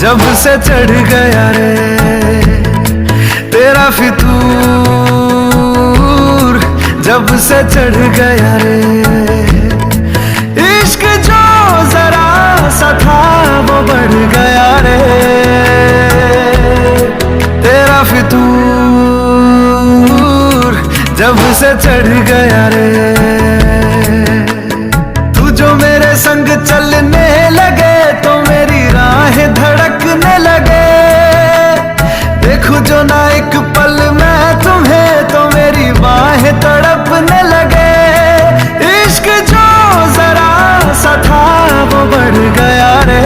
जब से चढ़ गया रे तेरा फितूर, जब से चढ़ गया रे इश्क जो जरा सा था वो बढ़ गया रे तेरा फितूर, जब से चढ़ गया रे। तू जो मेरे संग चलने लगे तो मेरी राहें धड़कने लगे, देखूं जो ना एक पल मैं तुम्हें तो मेरी बाहें तड़पने लगे। इश्क जो जरा सा था वो बढ़ गया रे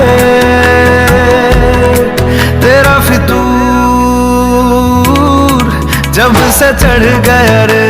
तेरा फितूर, जब से चढ़ गया रे।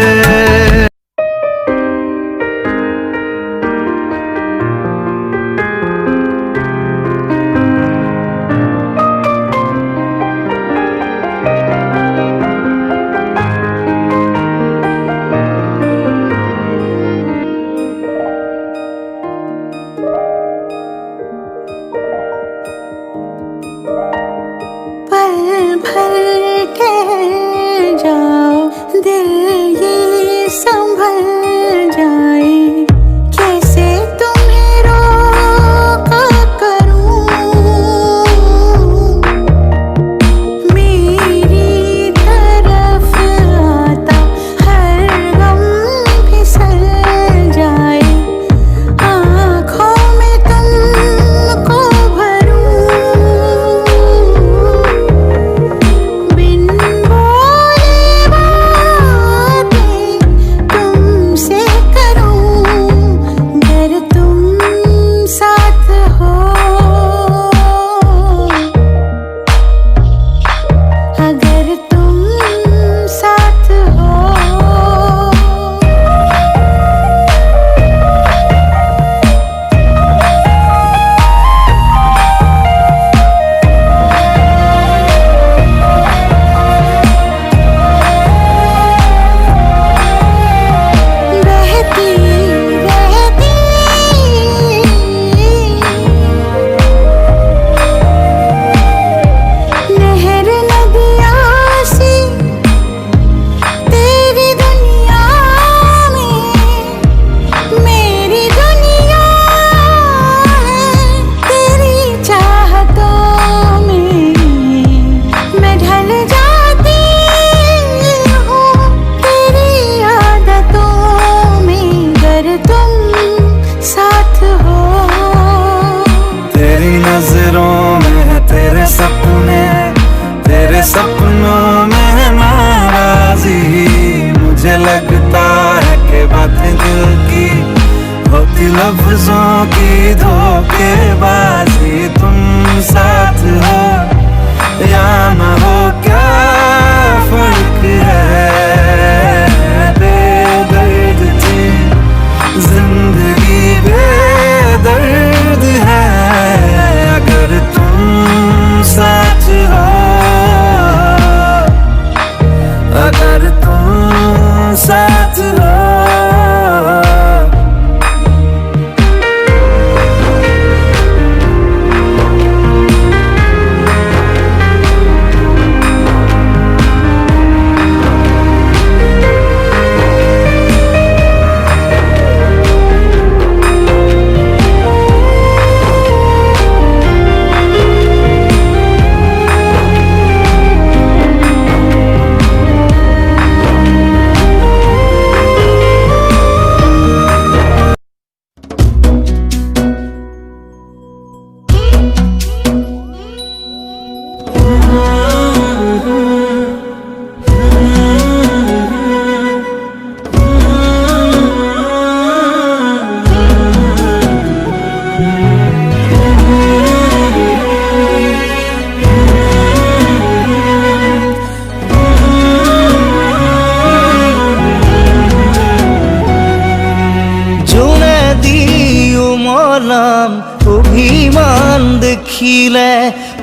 দেখিলে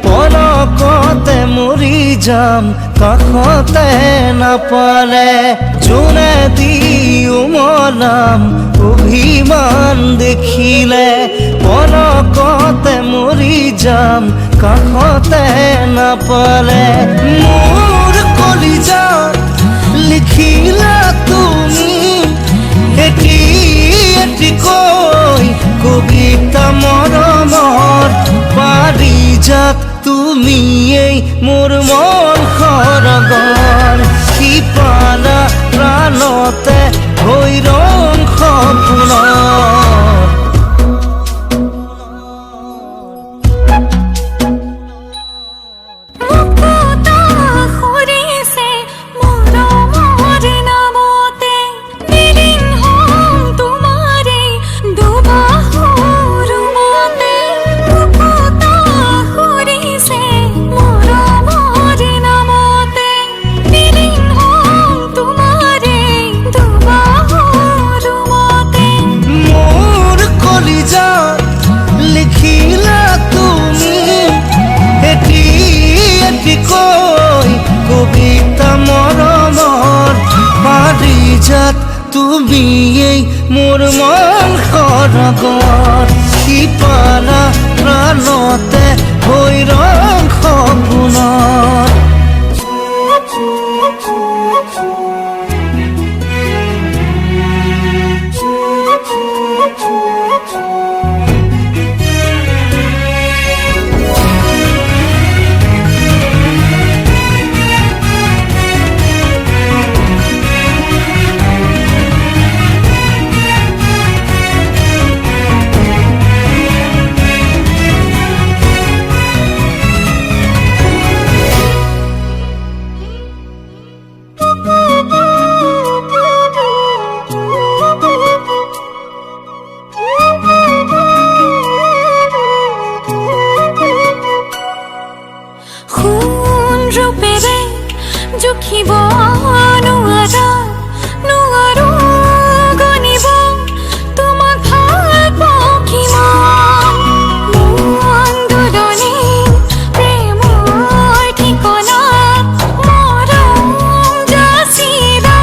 পলকতে মৰি যাম কাষতে নাপালে যোনে দি উমলাম অভিমান দেখিলে পলকতে মৰি যাম কাষতে নাপালে মোৰ কলিজাত লিখিলা তুমি এটি এটিকৈ কবিতা মৰমৰ পাৰিজাত তুমিয়েই মোৰ মন সৰগৰ সিপালা প্ৰাণতে হৈ ৰং সপোনৰ কবিতা মৰমৰ পাৰিজাত তুমিয়েই মোৰ মন সৰগৰ সিপালা প্ৰাণতে হৈ ৰং সপোনৰ জুখিব নোৱাৰো গণিব তোমাক ভাল পাওঁ কিমান মন দুদনী প্ৰেমৰ ঠিকনা মৰম যাচিলা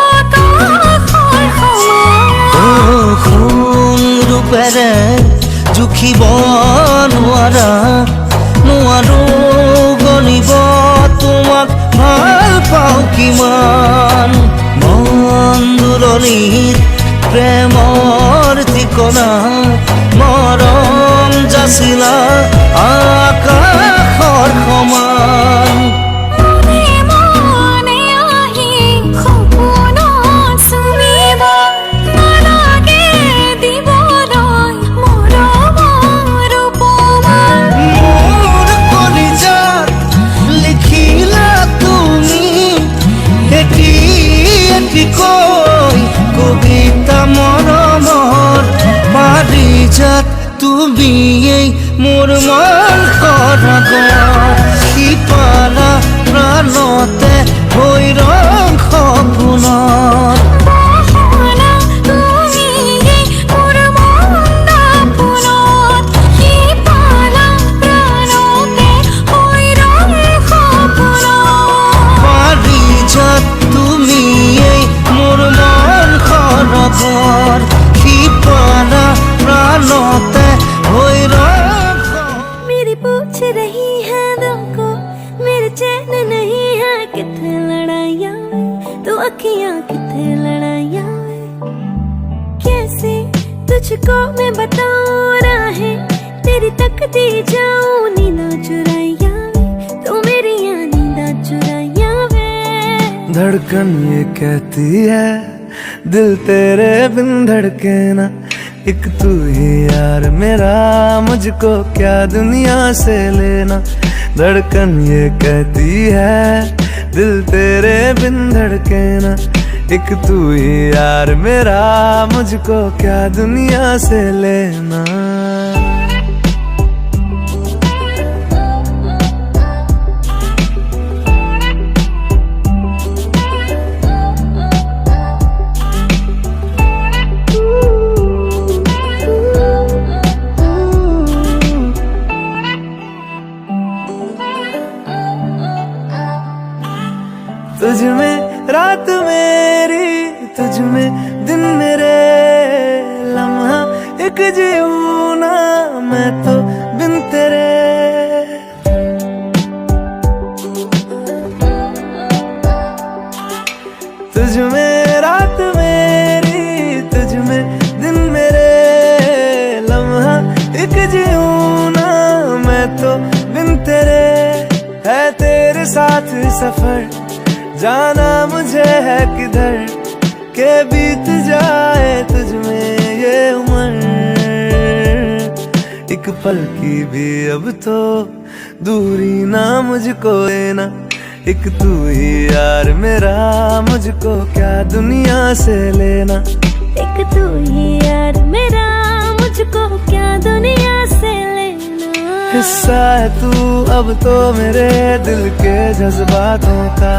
আকাশৰ সমান সোণ ৰূপেৰে জুখিব নোৱাৰো গণিব তোমাক ভাল পাওঁ কিমান মন দুৰণিত প্ৰেমৰ ঠিকনা মৰম যাচিলা আকাশৰ সমান কবিতা মৰমৰ পাৰিজাত তুমিয়েই মোৰ মন সৰগৰ সিপালা প্ৰাণতে হৈ ৰং সপোনৰ मेरी पूछ रही है दिल को मेरे चैन नहीं है कितने लड़ाइयाँ तो अखियाँ कितने लड़ाइयाँ कैसे तुझको मैं बताऊँ राहें तेरी तकती जाऊँ नींदा चुराइया तो मेरी नींदा चुराइया धड़कन ये कहती है दिल तेरे बिन धड़के ना एक तू ही यार मेरा मुझको क्या दुनिया से लेना धड़कन ये कहती है दिल तेरे बिन धड़के ना एक तू ही यार मेरा मुझको क्या दुनिया से लेना तुझ में रात मेरी, तुझ में दिन मेरे, लम्हा एक जीऊं ना मैं तो बिन तेरे। तुझ में रात मेरी, तुझ में दिन मेरे, लम्हा एक जीऊं ना मैं तो बिन तेरे। है तेरे साथ सफर, जाना मुझे है किधर, के बीत जाए तुझ में ये उम्र। एक पल की भी अब तो दूरी ना मुझको लेना, एक तू ही यार मेरा, मुझको क्या दुनिया से लेना। एक तू ही यार मेरा, मुझको क्या दुनिया से लेना। हिस्सा है तू अब तो मेरे दिल के जज्बातों का,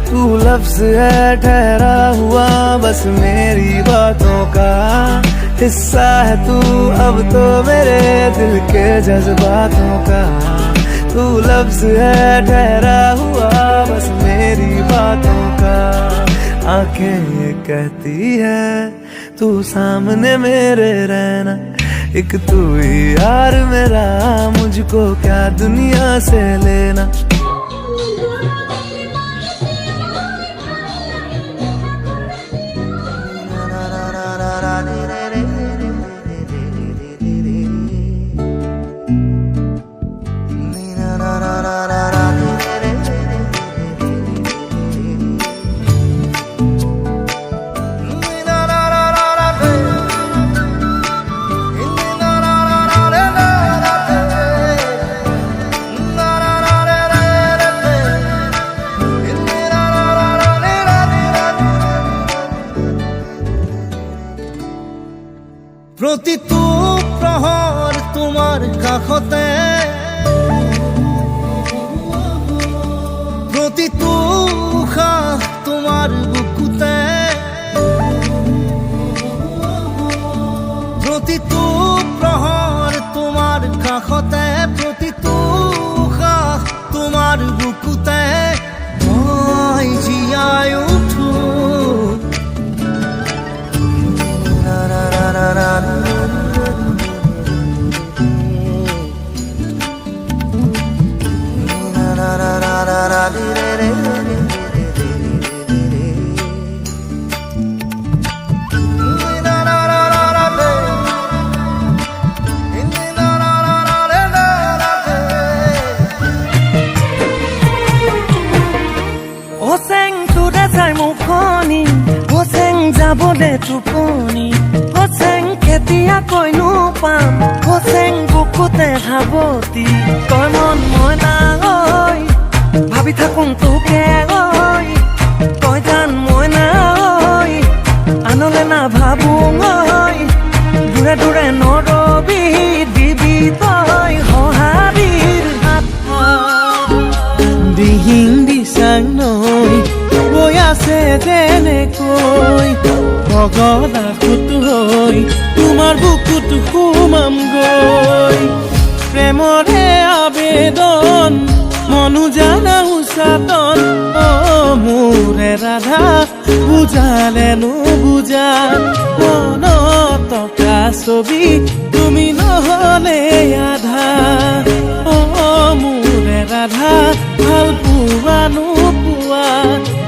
तू लफ्ज है ठहरा हुआ बस मेरी बातों का। हिस्सा है तू अब तो मेरे दिल के जज्बातों का, तू लफ्ज है ठहरा हुआ बस मेरी बातों का। आंखें ये कहती है तू सामने मेरे रहना, एक तू ही यार मेरा, मुझको क्या दुनिया से लेना। প্ৰতিটো প্ৰহৰ তোমাৰ কাষতে, প্ৰতিটো উশাহ তোমাৰ বুকুতে, প্ৰতিটো প্ৰহৰ তোমাৰ কাষতে, প্ৰতিটো উশাহ তোমাৰ বুকুতে। মই জীয়াই উঠো Hoseng sudah sai mukhoni, Hoseng jabole tuponi, Hoseng ketia koi nupam, Hoseng bukute haboti, koi mon moina oi, bhabi thakung tuke oi, koi jan moina oi, anole na bhabung oi, dure dure norobi dibi toi hoharir hatha. Dihing Disang নৈ বৈ আছে যেনেকৈ, ভগদা খুত হৈ তোমাৰ বুকুত সোমাম গৈ। প্ৰেমৰে আবেদন মনো জানা উচাতন, মোৰে ৰাধা বুজালে নুবুজা, মনত টকা ছবি তুমি নহলে আধা। মোৰে ৰাধা ভাল পোৱা নোপোৱা,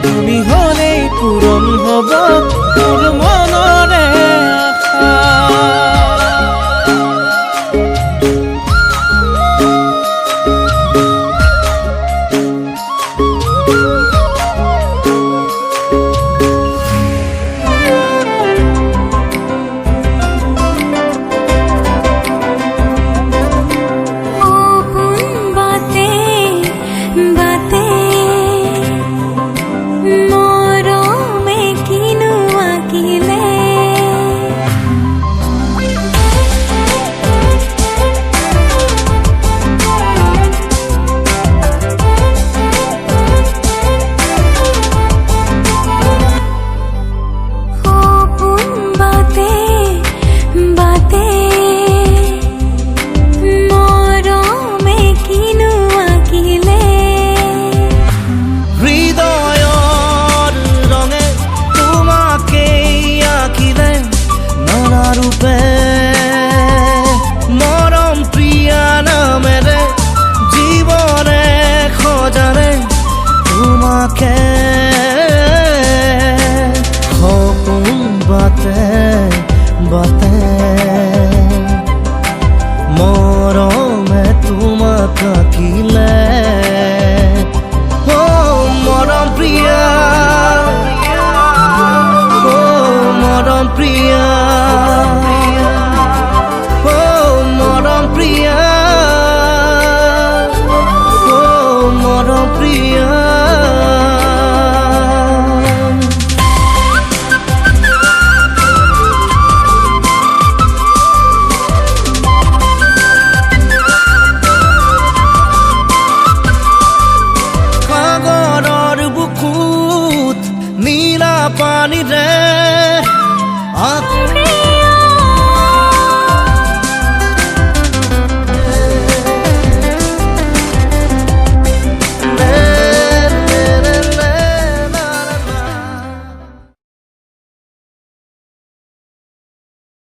তুমি হলেই পূৰণ হব মোৰ মনৰে আশা। बातें তোমাকে